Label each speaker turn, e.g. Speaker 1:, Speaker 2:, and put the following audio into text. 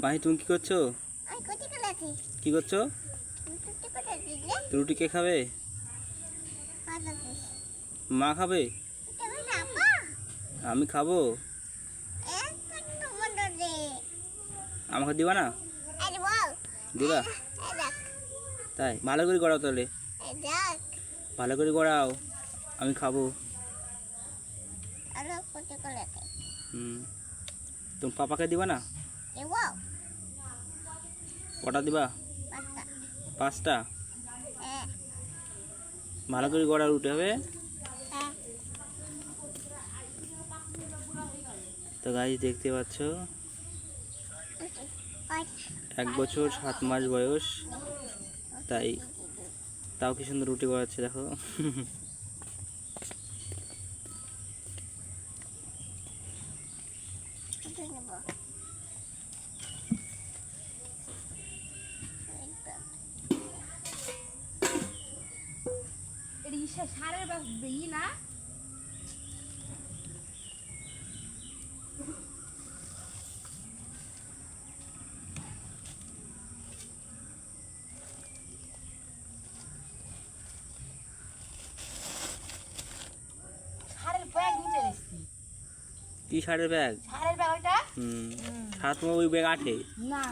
Speaker 1: মাহি তুমি কি করছো?
Speaker 2: আমি কোটি কলাছি
Speaker 1: কি করছো?
Speaker 2: কোটি কলাছি
Speaker 1: রুটি কে খাবে?
Speaker 2: পাতাছি
Speaker 1: মা খাবে?
Speaker 2: তুমি না পা
Speaker 1: আমি খাবো।
Speaker 2: এক তো মন্দ দে
Speaker 1: আমাকে দিবা না?
Speaker 2: আরে বল
Speaker 1: দিবা?
Speaker 2: এই দেখ
Speaker 1: তাই ভালো করে গড়াও তাহলে।
Speaker 2: এই দেখ
Speaker 1: ভালো করে গড়াও, আমি খাবো।
Speaker 2: আলো কোটি কলাছি
Speaker 1: তুমি পাপাকে দিবা না?
Speaker 2: এ বল
Speaker 1: কটা দিবা?
Speaker 2: পাতা
Speaker 1: 5টা।
Speaker 2: হ্যাঁ
Speaker 1: ভালো করে গড়া রুটি হবে।
Speaker 2: হ্যাঁ
Speaker 1: তো গাইস দেখতে পাচ্ছ 1 বছর 7 মাস বয়স, তাই তাও কি সুন্দর রুটি গড়াচ্ছে দেখো।
Speaker 3: সারের ই না সারের ব্যাগ নিচে এসছি।
Speaker 1: কি সারের ব্যাগ?
Speaker 3: সারের ব্যাগ ওইটা
Speaker 1: সাত ওই ব্যাগ আঠে
Speaker 3: না